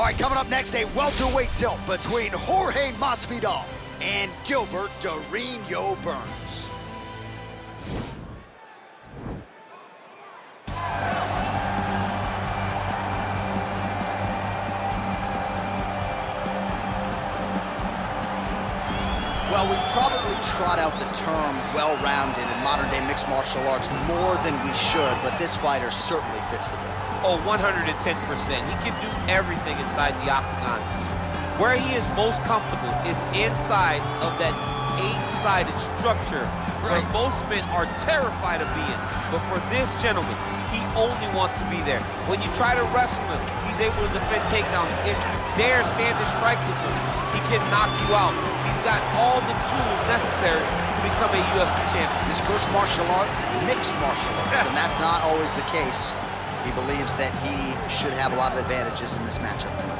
right, coming up next, a welterweight tilt between Jorge Masvidal and Gilbert Burns. Well, we probably trot out the term well-rounded in modern-day mixed martial arts more than we should, but this fighter certainly fits the bill. Oh, 110%. He can do everything inside the octagon. Where he is most comfortable is inside of that 8-sided structure where most men are terrified of being. But for this gentleman, he only wants to be there. When you try to wrestle him, he's able to defend takedowns. If you dare stand and strike with him, he can knock you out. He's got all the tools necessary to become a UFC champion. His first martial art, mixed martial arts, and that's not always the case. He believes that he should have a lot of advantages in this matchup tonight.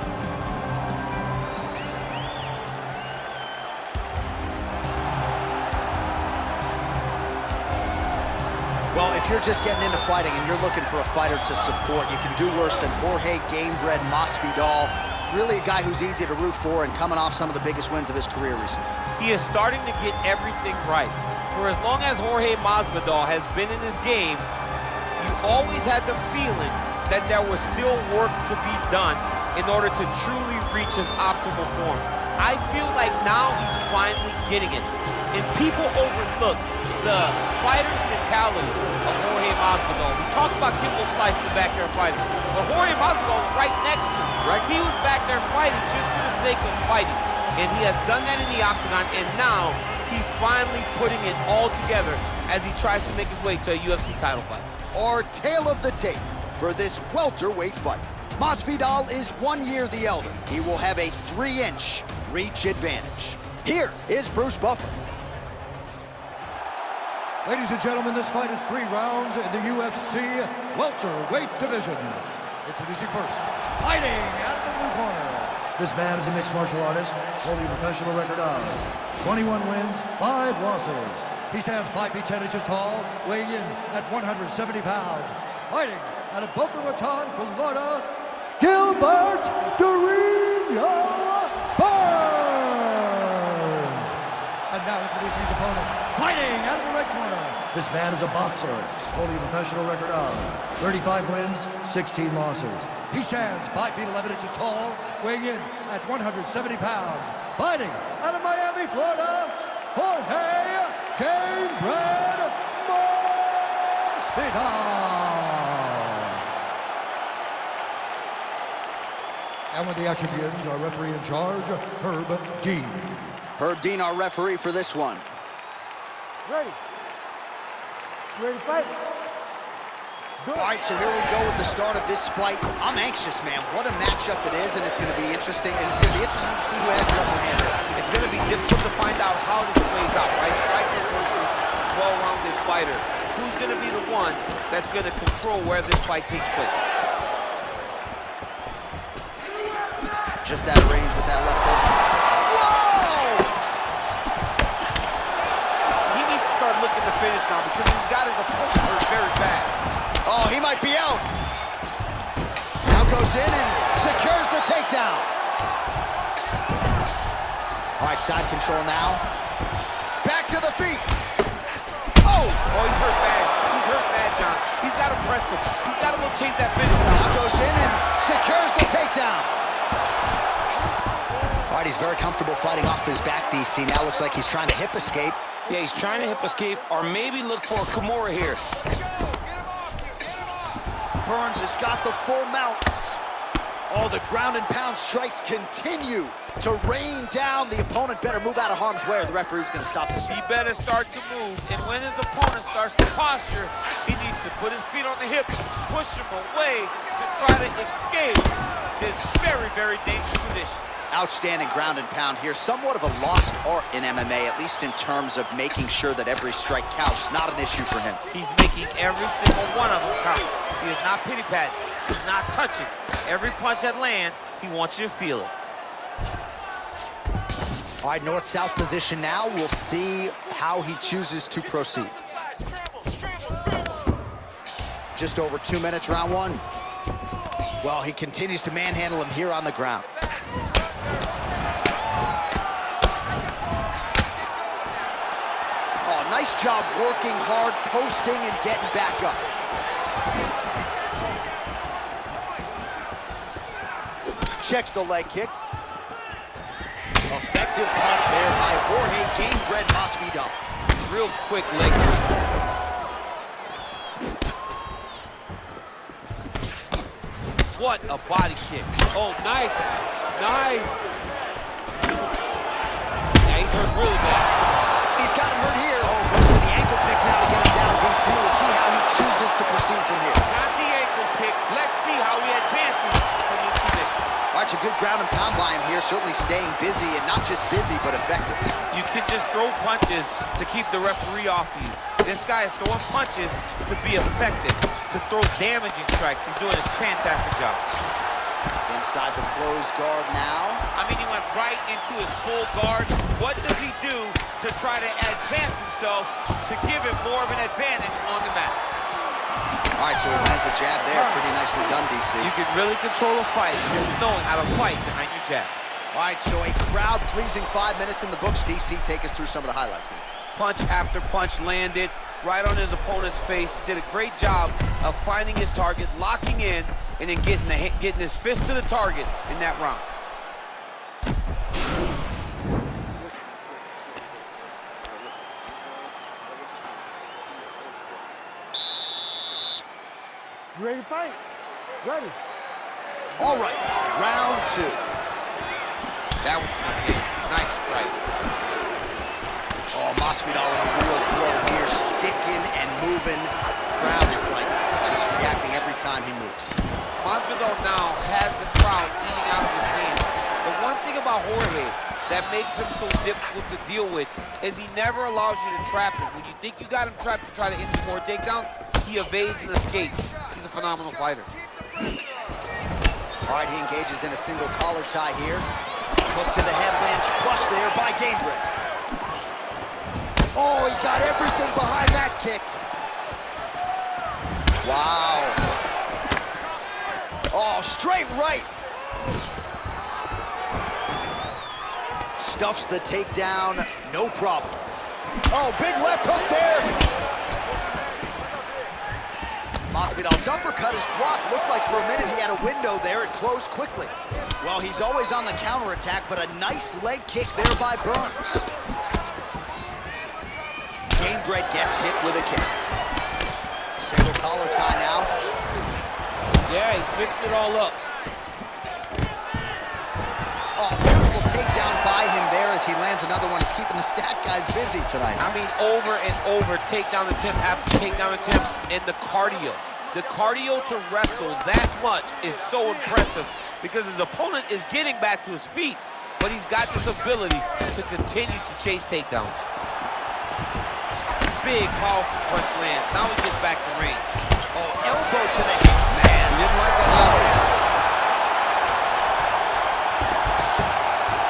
Well, if you're just getting into fighting and you're looking for a fighter to support, you can do worse than Jorge Gamebred Masvidal. Really a guy who's easy to root for and coming off some of the biggest wins of his career recently. He is starting to get everything right. For as long as Jorge Masvidal has been in this game, you always had the feeling that there was still work to be done in order to truly reach his optimal form. I feel like now he's finally getting it. And people overlook the fighter's mentality of Jorge Masvidal. We talked about Kimbo Slice in the backyard fighting, but Jorge Masvidal was right next to him. Right. He was back there fighting just for the sake of fighting. And he has done that in the octagon, and now he's finally putting it all together as he tries to make his way to a UFC title fight. Our tale of the tape for this welterweight fight. Masvidal is 1 year the elder. He will have a 3-inch reach advantage. Here is Bruce Buffer. Ladies and gentlemen, this fight is 3 rounds in the UFC welterweight division. Introducing first, fighting out of the blue corner. This man is a mixed martial artist, holding a professional record of 21 wins, 5 losses. He stands 5 feet 10 inches tall, weighing in at 170 pounds. Fighting out of Boca Raton, Florida, Gilbert Burns. And now introducing his opponent, fighting out of the red corner. This man is a boxer, holding a professional record of 35 wins, 16 losses. He stands 5 feet 11 inches tall, weighing in at 170 pounds. Fighting out of Miami, Florida, Jorge Gamebred Masvidal. And when the action begins, our referee in charge, Herb Dean. Herb Dean, our referee for this one. Ready. You ready to fight? All right, so here we go with the start of this fight. I'm anxious, man. What a matchup it is, and it's going to be interesting. And it's going to be interesting to see who has the upper hand. It's going to be difficult to find out how this plays out, right? Striker versus well-rounded fighter. Who's going to be the one that's going to control where this fight takes place? Just out of range with that left hook. He needs to start looking to finish now because he's got his opponent hurt very bad. Oh, he might be out. Now goes in and secures the takedown. All right, side control now. Back to the feet. Oh! Oh, he's hurt bad. He's hurt bad, John. He's got to press him. He's got to go chase that finish now. Now goes in and secures the takedown. All right, he's very comfortable fighting off his back, DC. Now looks like he's trying to hip escape. Yeah, he's trying to hip escape or maybe look for a Kimura here. Burns has got the full mount. All the ground and pound strikes continue to rain down. The opponent better move out of harm's way or the referee's going to stop this. He better start to move, and when his opponent starts to posture, he needs to put his feet on the hips, push him away to try to escape this very, very dangerous position. Outstanding ground and pound here. Somewhat of a lost art in MMA, at least in terms of making sure that every strike counts. Not an issue for him. He's making every single one of them count. He is not pity-patting. He's not touching. Every punch that lands, he wants you to feel it. All right, north-south position now. We'll see how he chooses to proceed. Just over 2 minutes, round one. Well, he continues to manhandle him here on the ground. Oh, nice job working hard, posting, and getting back up. Checks the leg kick. Effective punch there by Jorge Gamebred Masvidal. Real quick leg kick. What a body kick. Oh, nice. Nice. Yeah, he's hurt really bad. He's got him hurt here. Oh, goes for the ankle pick now to get him down, DC. We'll see how he chooses to proceed from here. Not the ankle pick. Let's see how he advances from this position. All right, a good ground and pound by him here, certainly staying busy, and not just busy, but effective. You can just throw punches to keep the referee off you. This guy is throwing punches to be effective, to throw damaging strikes. He's doing a fantastic job. Inside the closed guard now. I mean, he went right into his full guard. What does he do to try to advance himself to give him more of an advantage on the mat? All right, so he lands a jab there. Pretty nicely done, DC. You can really control a fight just knowing how to fight behind your jab. All right, so a crowd-pleasing 5 minutes in the books. DC, take us through some of the highlights, man. Punch after punch landed right on his opponent's face. He did a great job of finding his target, locking in, and then getting his fist to the target in that round. You ready to fight? Ready. All right, round 2. That was good. Nice strike. Oh, Masvidal in a real flow here, sticking and moving. Crowd is like just reacting every time he moves. Masvidal now has the crowd eating out of his hands. The one thing about Jorge that makes him so difficult to deal with is he never allows you to trap him. When you think you got him trapped to try to instant more takedown, he evades and escapes. He's a phenomenal fighter. All right, he engages in a single collar tie here. Hook to the head, lands flush there by Gamebred. Oh, he got everything behind that kick. Wow. Oh, straight right. Stuffs the takedown, no problem. Oh, big left hook there. Masvidal's uppercut is blocked. Looked like for a minute he had a window there. It closed quickly. Well, he's always on the counterattack, but a nice leg kick there by Burns. Gamebred gets hit with a kick. Single collar tie now. Yeah, he's mixed it all up. Oh, beautiful takedown by him there as he lands another one. He's keeping the stat guys busy tonight. I mean, over and over, takedown attempt after takedown attempt, and the cardio. The cardio to wrestle that much is so impressive because his opponent is getting back to his feet, but he's got this ability to continue to chase takedowns. Big, powerful punch land. Now he gets back to range. Oh, elbow to the head. Man, He didn't like that.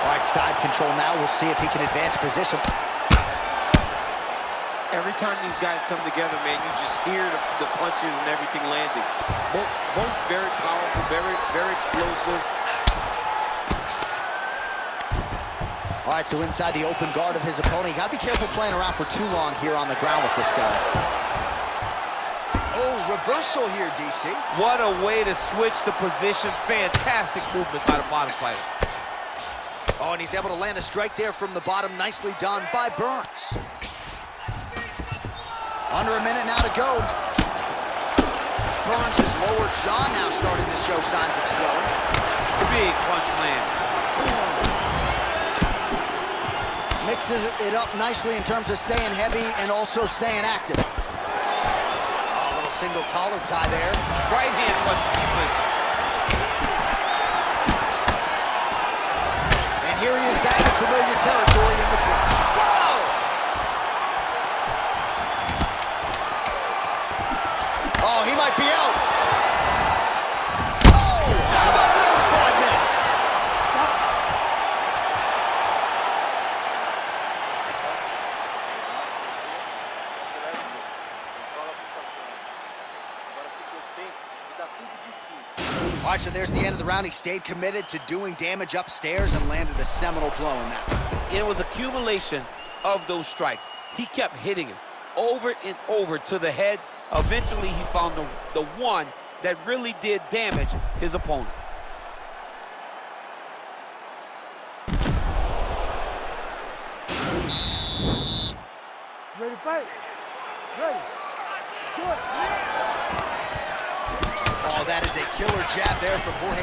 All right, side control now. We'll see if he can advance position. Every time these guys come together, man, you just hear the punches and everything landing. Both very powerful, very explosive. All right, so inside the open guard of his opponent. You got to be careful playing around for too long here on the ground with this guy. Oh, reversal here, DC. What a way to switch the position. Fantastic movement by the bottom fighter. Oh, and he's able to land a strike there from the bottom. Nicely done by Burns. Under a minute now to go. Burns' lower jaw now starting to show signs of swelling. Big punch land. Mixes it up nicely in terms of staying heavy and also staying active. A little single collar tie there. Right hand punch. And here he is back in familiar territory in the clinch. Whoa! Oh, he might be out. Oh, how about those 5 minutes? All All right, so there's the end of the round. He stayed committed to doing damage upstairs and landed a seminal blow in that one. It was accumulation of those strikes. He kept hitting him over and over to the head. Eventually, he found the one that really did damage his opponent. Ready to fight? Ready. Do it. Oh, that is a killer jab there from Jorge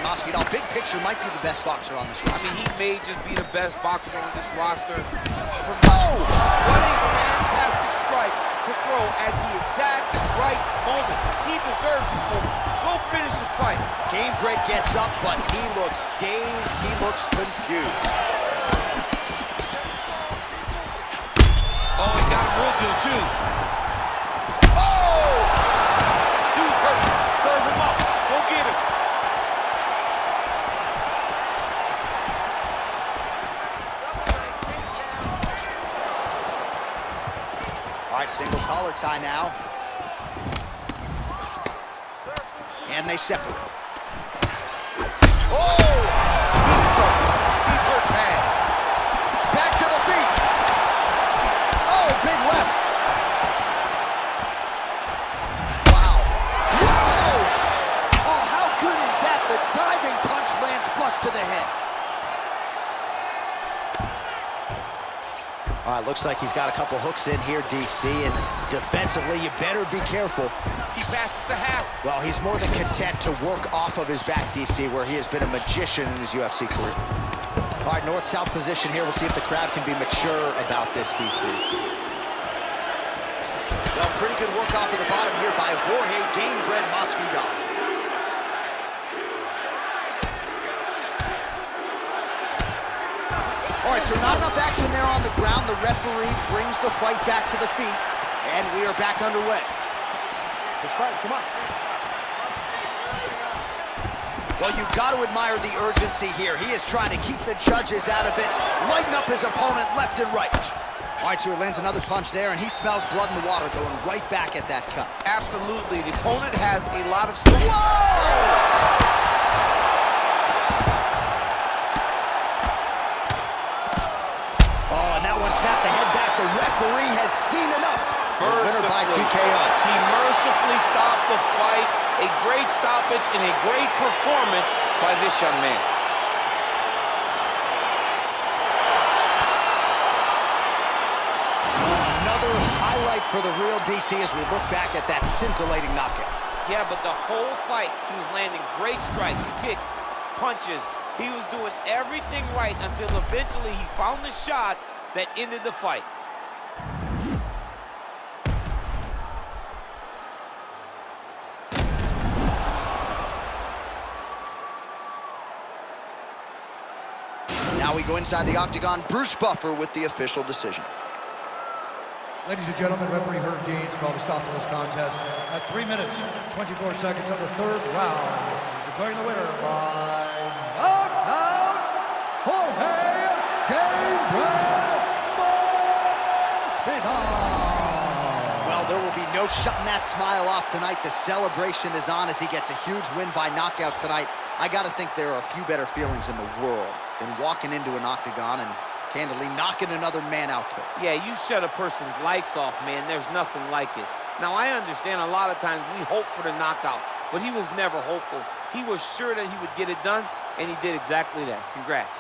Masvidal. Big picture, might be the best boxer on this I roster. mean, he may just be the best boxer on this roster. Oh! What a fantastic strike to throw at the exact right moment. He deserves this moment. Go finish this fight. Gamebred gets up, but he looks dazed. He looks confused. Oh, he got him real good, too. Oh! Dude's hurt. Serve him up. Go get him. All right, single collar tie now. And they separate. Oh! He's hurt bad. Back to the feet. Oh, big left. Wow. Whoa! Oh, how good is that? The diving punch lands flush to the head. All right, looks like he's got a couple hooks in here, DC, and defensively, you better be careful. He passes the half. Well, he's more than content to work off of his back, DC, where he has been a magician in his UFC career. All right, north-south position here. We'll see if the crowd can be mature about this, DC. Well, pretty good work off of the bottom here by Jorge Gamebred Masvidal. All right, so not enough action there on the ground. The referee brings the fight back to the feet, and we are back underway. Let's fight. Come on. Well, you've got to admire the urgency here. He is trying to keep the judges out of it, lighten up his opponent left and right. All right, so he lands another punch there, and he smells blood in the water, going right back at that cut. Absolutely. The opponent has a lot of strength. Whoa! Snap the head back. The referee has seen enough. Winner by TKO. He mercifully stopped the fight. A great stoppage and a great performance by this young man. Another highlight for the real DC as we look back at that scintillating knockout. Yeah, but the whole fight, he was landing great strikes, kicks, punches. He was doing everything right until eventually he found the shot that ended the fight. Now we go inside the octagon. Bruce Buffer with the official decision. Ladies and gentlemen, referee Herb Deans called a stop to this contest at 3 minutes, 24 seconds of the third round, declaring the winner by knockout, Jorge Gamebred. Well, there will be no shutting that smile off tonight. The celebration is on as he gets a huge win by knockout tonight. I got to think there are a few better feelings in the world than walking into an octagon and candidly knocking another man out cold. Yeah, you shut a person's lights off, man. There's nothing like it. Now, I understand a lot of times we hope for the knockout, but he was never hopeful. He was sure that he would get it done, and he did exactly that. Congrats.